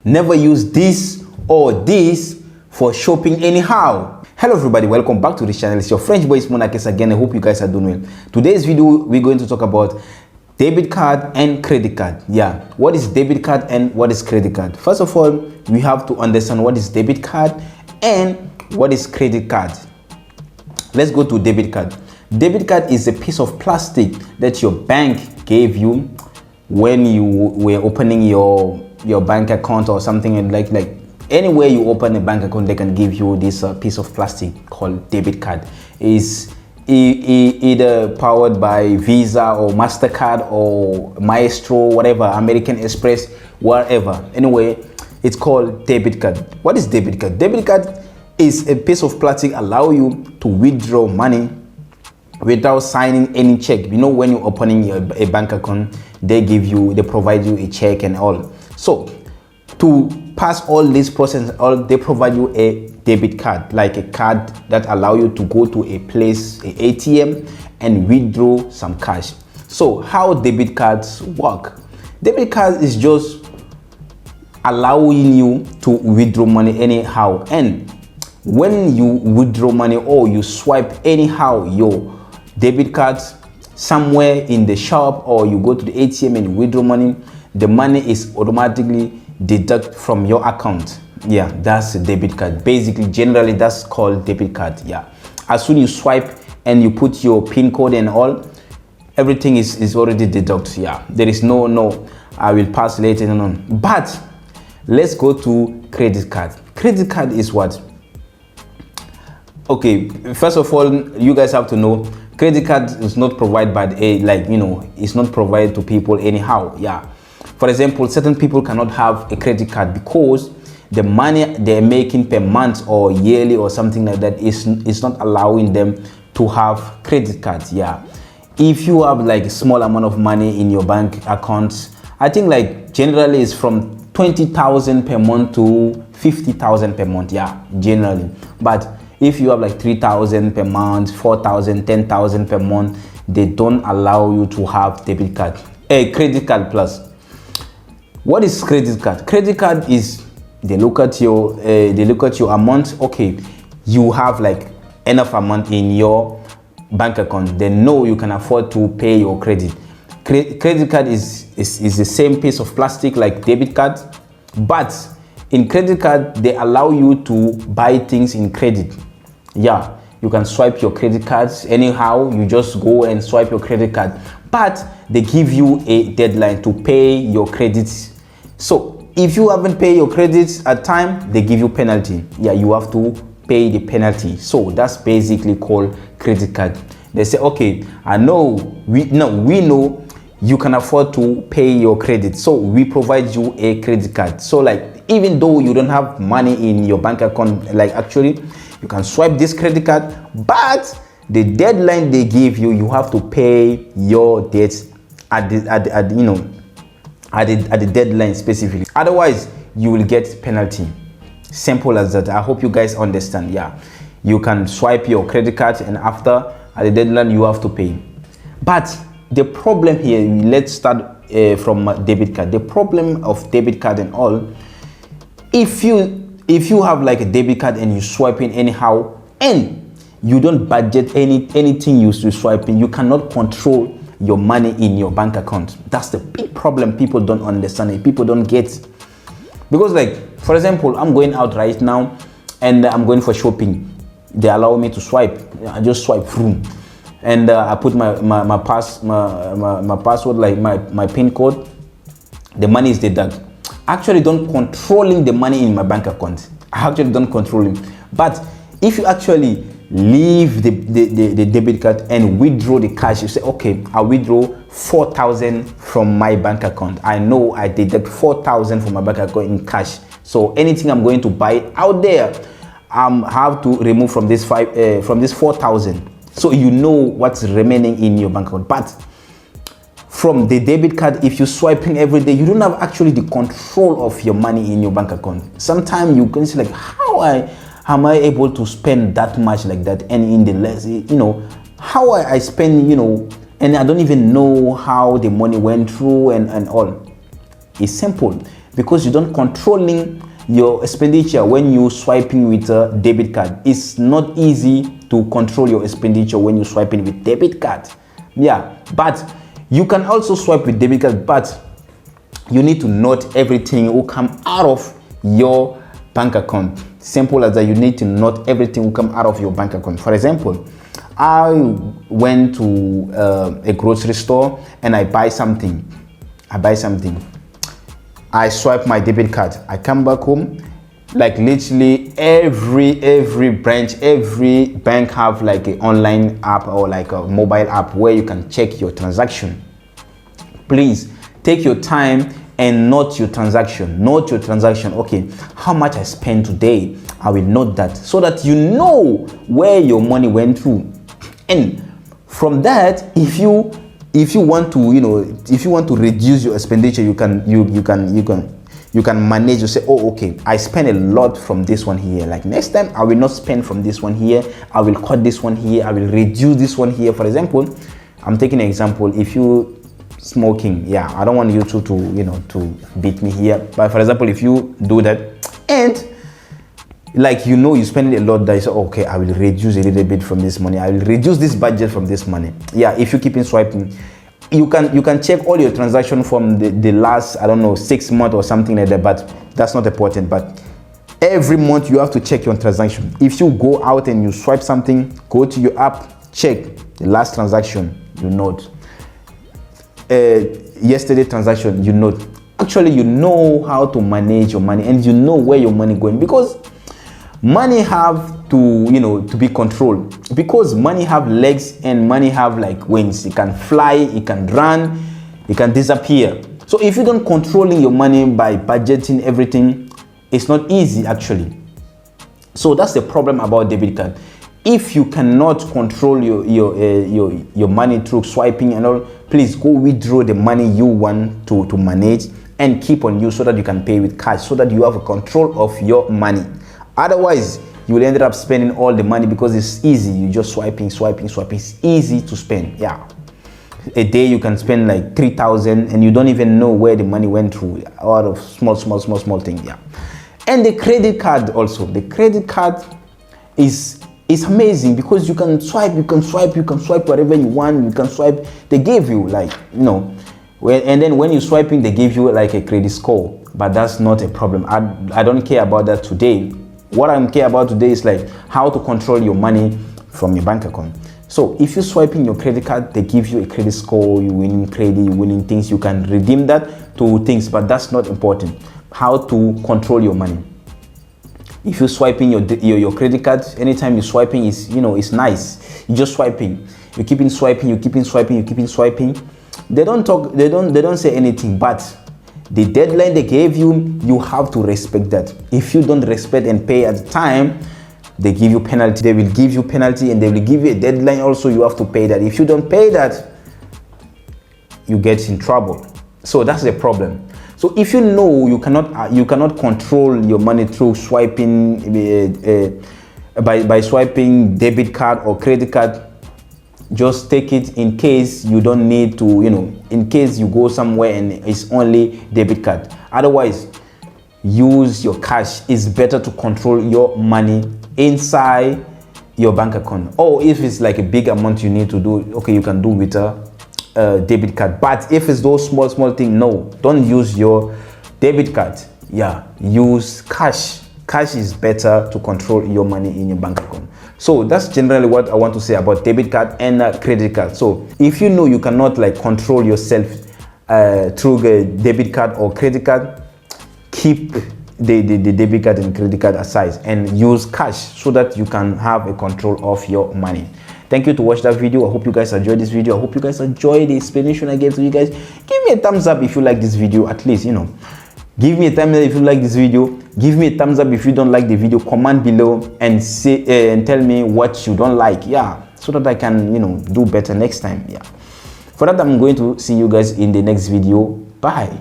Never use this or this for shopping anyhow. Hello everybody, welcome back to this channel. It's your French boy Monakis again. I hope you guys are doing well. Today's video we're going to talk about debit card and credit card. Yeah, what is debit card and what is credit card? First of all, we have to understand what is debit card and what is credit card. Let's go to debit card. Debit card is a piece of plastic that your bank gave you when you were opening your bank account or something, like anywhere you open a bank account, they can give you this piece of plastic called debit card. Is either powered by Visa or MasterCard or Maestro, whatever, American Express, wherever. Anyway, it's called debit card. What is debit card? Debit card is a piece of plastic allow you to withdraw money without signing any check. You know, when you're opening a bank account, they provide you a check and all. So to pass all this process, they provide you a debit card, like a card that allow you to go to a place, a ATM, and withdraw some cash. So how debit cards work? Debit card is just allowing you to withdraw money anyhow, and when you withdraw money or you swipe anyhow your debit cards somewhere in the shop, or you go to the ATM and withdraw money, the money is automatically deducted from your account. Yeah, that's a debit card. Basically, generally, that's called debit card. Yeah, as soon as you swipe and you put your PIN code and all, everything is already deducted. Yeah, there is no I will pass later on. But let's go to credit card. Credit card is what? Okay, first of all, you guys have to know credit card is not provided by it's not provided to people anyhow. Yeah, for example, certain people cannot have a credit card because the money they're making per month or yearly or something like that is not allowing them to have credit cards. Yeah, if you have like a small amount of money in your bank accounts, I think like generally it's from 20,000 per month to 50,000 per month. Yeah, generally. But if you have like 3,000 per month, 4,000, 10,000 per month, they don't allow you to have debit card. A credit card plus. What is credit card? Credit card is they look at your amount. Okay, you have like enough amount in your bank account. They know you can afford to pay your credit. Credit card is the same piece of plastic like debit card, but in credit card they allow you to buy things in credit. Yeah, you can swipe your credit cards anyhow. You just go and swipe your credit card, but they give you a deadline to pay your credits. So if you haven't paid your credits at time, they give you penalty. Yeah, you have to pay the penalty. So that's basically called credit card. They say, okay, we know you can afford to pay your credit, so we provide you a credit card. So like, even though you don't have money in your bank account, like actually you can swipe this credit card, but the deadline they give you, you have to pay your debts at the deadline specifically. Otherwise, you will get penalty. Simple as that. I hope you guys understand. Yeah, you can swipe your credit card, and after at the deadline you have to pay. But the problem here, let's start from debit card. The problem of debit card and all, if you have like a debit card and you swipe in anyhow and you don't budget anything you swipe in, you cannot control your money in your bank account. That's the big problem. People don't understand it. People don't get, because like, for example, I'm going out right now and I'm going for shopping. They allow me to swipe. I just swipe through, and I put my password, like my PIN code. The money is deducted. Actually don't controlling the money in my bank account. I actually don't control it. But if you actually leave the debit card and withdraw the cash, you say, okay, I withdraw 4,000 from my bank account. I know I deduct 4,000 from my bank account in cash. So anything I'm going to buy out there, have to remove from this 4,000. So you know what's remaining in your bank account. But from the debit card, if you're swiping every day, you don't have actually the control of your money in your bank account. Sometimes you can say like, how am I able to spend that much like that? And in the less, how I spend, and I don't even know how the money went through and all. It's simple. because you don't controlling your expenditure when you swiping with a debit card. It's not easy to control your expenditure when you swiping with debit card. Yeah, but you can also swipe with debit card, but you need to note everything will come out of your bank account. Simple as that. You need to note everything will come out of your bank account. For example, I went to a grocery store and I buy something. I swipe my debit card. I come back home. Like literally every branch, every bank have like an online app or like a mobile app where you can check your transaction. Please take your time and note your transaction. Note your transaction. Okay, how much I spent today? I will note that so that you know where your money went through. And from that, if you want to, if you want to reduce your expenditure, you can manage. You say, oh, okay, I spend a lot from this one here. Like next time, I will not spend from this one here. I will cut this one here. I will reduce this one here. For example, I'm taking an example. If you smoking, yeah, I don't want you to beat me here, but for example, if you do that and like you spend a lot, that is okay, I will reduce a little bit from this money, I will reduce this budget from this money. Yeah, if you keep in swiping, you can check all your transactions from the last, I don't know, 6 months or something like that, but that's not important. But every month you have to check your transaction. If you go out and you swipe something, go to your app, check the last transaction, you note. Yesterday transaction, you note. Actually, you know how to manage your money and you know where your money going, because money have to be controlled, because money have legs and money have like wings. It can fly, it can run, it can disappear. So if you don't controlling your money by budgeting everything, it's not easy actually. So that's the problem about debit card. If you cannot control your money through swiping and all, please go withdraw the money you want to manage and keep on you so that you can pay with cash, so that you have a control of your money. Otherwise, you will end up spending all the money because it's easy. You just swiping. It's easy to spend. Yeah, a day you can spend like 3,000 and you don't even know where the money went through out of small thing. Yeah, and the credit card also. The credit card is amazing because you can swipe whatever you want. You can swipe. They give you like and then when you're swiping, they give you like a credit score. But that's not a problem. I don't care about that today. What I care about today is like how to control your money from your bank account. So if you're swiping your credit card, they give you a credit score. You winning credit, you winning things. You can redeem that to things, but that's not important. How to control your money. If you're swiping your credit card, anytime you're swiping is it's nice. You're just swiping. You keep in swiping. They don't talk. They don't say anything. But the deadline they gave you, you have to respect that. If you don't respect and pay at the time, they give you penalty. They will give you penalty and they will give you a deadline. Also, you have to pay that. If you don't pay that, you get in trouble. So that's the problem. So if you know you cannot control your money through swiping by swiping debit card or credit card, just take it in case you don't need to, in case you go somewhere and it's only debit card. Otherwise, use your cash. It's better to control your money inside your bank account. Or if it's like a big amount you need to do, okay, you can do with a debit card. But if it's those small things, no, don't use your debit card. Yeah, use cash. Cash is better to control your money in your bank account. So that's generally what I want to say about debit card and credit card. So if you know you cannot like control yourself through a debit card or credit card, keep the debit card and credit card aside and use cash so that you can have a control of your money. Thank you to watch that video. I hope you guys enjoyed this video. I hope you guys enjoyed the explanation I gave to you guys. Give me a thumbs up if you like this video, at least, Give me a thumbs up if you like this video. Give me a thumbs up if you don't like the video. Comment below and say and tell me what you don't like. Yeah, so that I can, do better next time. Yeah. For that, I'm going to see you guys in the next video. Bye.